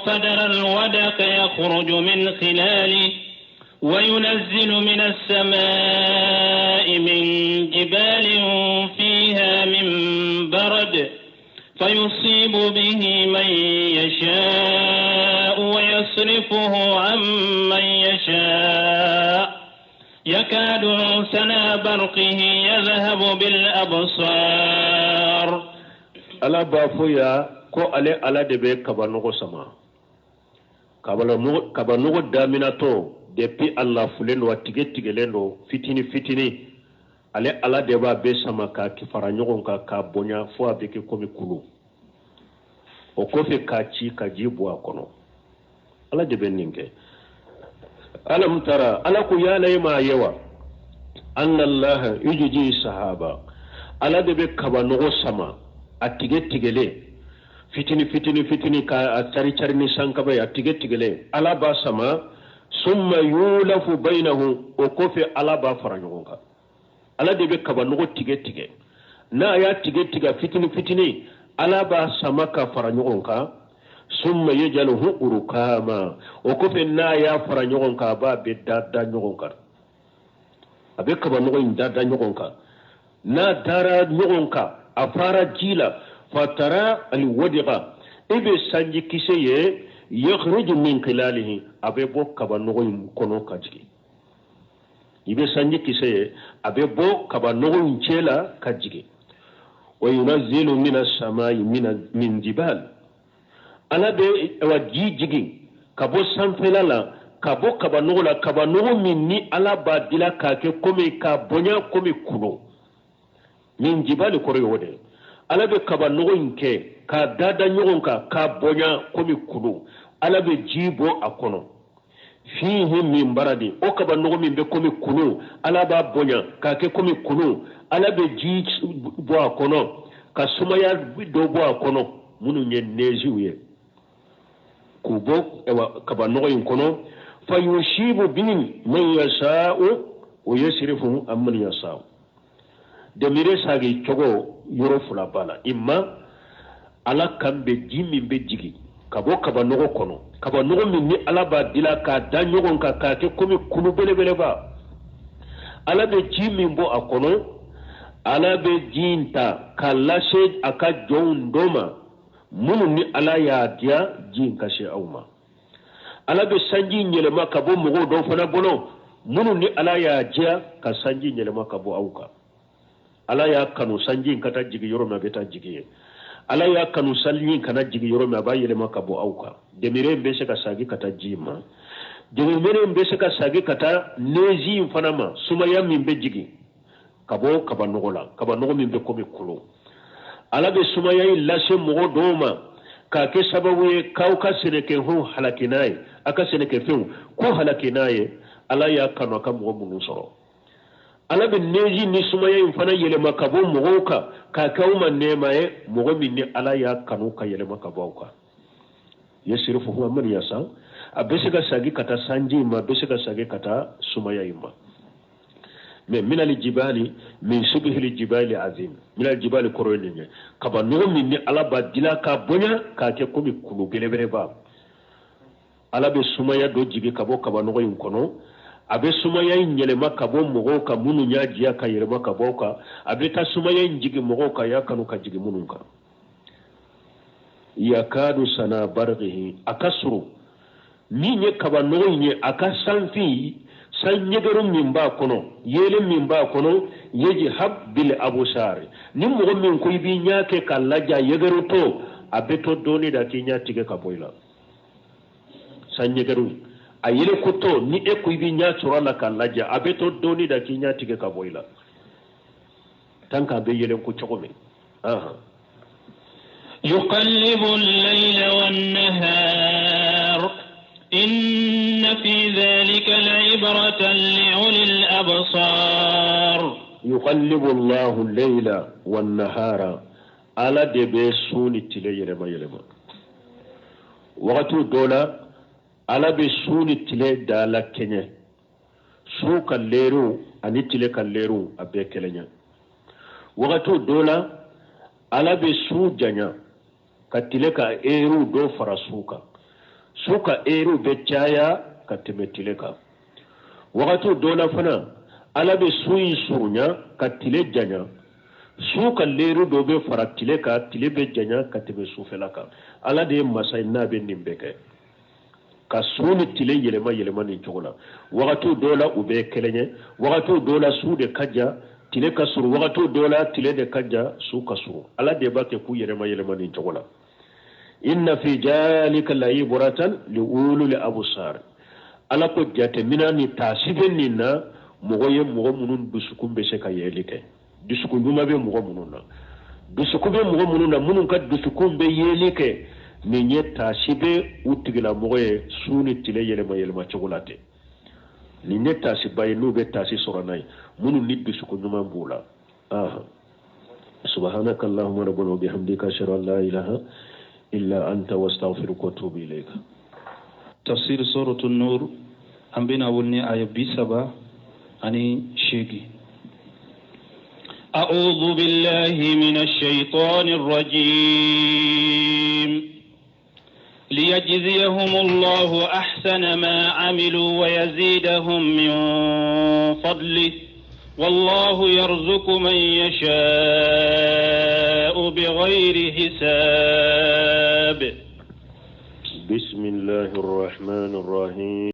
فترى الودق يخرج من خلاله وينزل من السماء من جبال فيها من برد فيصيب به من يشاء ويصرفه عن من يشاء يكاد سنا برقه يذهب بالأبصار ala bafoya ko ale ala de be kabanogo sama kabanogo daminato depuis Allah fulen wa tigelen fitini ale ala de ba be sama ka kifara nyogon ka bonya fo abeke komi kulu o ko fe ka ci ka jibu akono ala de be ninge alam tara ala ku ya layma yawa anna Allah yujji sahaba ala de be kabanogo sama atigele fitini ka cari ni sankaba ya tigele ala ba sama summa yulafu bainahu o ko fe ala ba fara nyogonka ala de be kaba nogo tige na ya tige fitini ala ba sama ka fara nyogonka summa yajaluhu urukama o ko fe na ya fara nyogonka ba be dada nyogonka abe kaba nogo dada nyogonka na dara nyogonka afara jila fatara alwadiqa ibe sanji kiseye yakhruju min khilalihi abe bo kaba nogo kono kajigi ibe sanji kiseye abe bo kaba nogo nchela kajigi wa yunazzilu minas samai min jibal ala be wa jijigi kabo sanfelala kabo kaba nogo la kaba nogo minni ala ba dila kake komi ka bonya komi kuno min jibal kore wode ala be kaba nogo nke ka dada nyogon ka bonya komi kuno ala be jibo akono fihi min baradi o kaba nogo min be komi kuno ala ba bonya ka ke komi kuno ala be ji bo akono ka sumaya do bo akono munu nye neziwe kubo ewa kaba nogo kono fayushibu bin man yasha'u wa yasrifu amman yasha'u de mire sagi chogo yoro fula bala imma ala kambe jimi be jigi kabo kaba nogo kono kaba nogo min ni ala ba dila ka da nyogon ka ke komi kunu bele ba ala be jimi bo akono ala be jinta kalashe aka jondoma munu ni ala ya dia jin kashe auma ala be sanji nyelema kabo mogo do fana bono munu ni ala ya dia ka sanji nyelema kabo auka ala ya kanu sanji kata jigi yoro ma beta jigi ala ya kanu salli kana jigi yoro ma ba yelema kabo auka demire be se ka sagi kata jima demire be se ka sagi kata nezi fana ma sumaya min be jigi kabo kaba nogo min be komi kulo ala be sumaya lashe mogo doma ka ke sababu ye kauka seneke hu halakinaye aka seneke fu ko halakinaye ala ya kanu aka mogo munu soro ala be neji ni sumaya fana yelema kabo mogo ka kauma nema ye mogo min ni ala ya kanu ka yelema kabo ka yasrifu huwa man yasa abesega sagi kata sanji ma besega sagi kata sumaya imma mais min al-jibali min subhi al-jibali azim min al-jibali korone kaba no min ni ala ba dila ka bonya ka ke komi kulu belebere ba ala be sumaya do jigi kabo kaba no yin kono abe sumaya nyelema kabo mogo ka munu nyaji ka yerema kabo ka abe ta sumaya jigi mogo ka ya kanu ka jigi munu ka yakadu sana barghihi akasru ni nye kaba no nye aka sanyegarum min ba kono yele min ba kono yeji hab bil abusar ni mo min ko bi nyaake kallaja yegaru to abeto doni da kinya tige ka boyla sanyegarum ayele ko to ni e ko bi nya turala kallaja abeto doni da kinya tige ka boyla tanka be yele ko chokome aha يقلب الليل والنهار إن في ذلك لعبرة لأولي الأبصار يقلب الله الليل والنهار على دبسون التلي يلما وقتو دولا على بسون التلي دالا كنيا سوك الليرو أني تلي كالليرو أبي كلنيا وقتو دولا على بسو جنيا كتلي كايرو دو فرسوكا suka eru be caya ka tile ka wakati dona fana ala be suyin surunya ka tile janya suka leru do be fara tile ka tile be janya ka tebe sufela ka ala de masai na be nimbeke ka suni tile yelema ni chogola wakati dola ube kelenye wakati dola su de kaja tile ka suru wakati dola tile de kaja su ka suru ala de ba ke ku yelema ni chogola inna fi jalika la ibratan li ulul absar ala ko jate minani tasiben ninna mogoye mogo munun dusukum be se ka yelike dusukum duma be mogo munun na dusukum be mogo munun na munun ka dusukum be yelike ni nye tasibe utigila mogoye suni tile yelema chogolate ni nye tasiba nu be tasi soranai munun ni dusukum duma bula aha subhanaka allahumma rabbana wa bihamdika ashhadu an la ilaha إلا أنت واستغفرك واتوب إليك. تفسير سورة النور أمبنا ولني آية بيسبا أني شيكي. أعوذ بالله من الشيطان الرجيم ليجزيهم الله أحسن ما عملوا ويزيدهم من فضله والله يرزق من يشاء بغير حساب. بسم الله الرحمن الرحيم.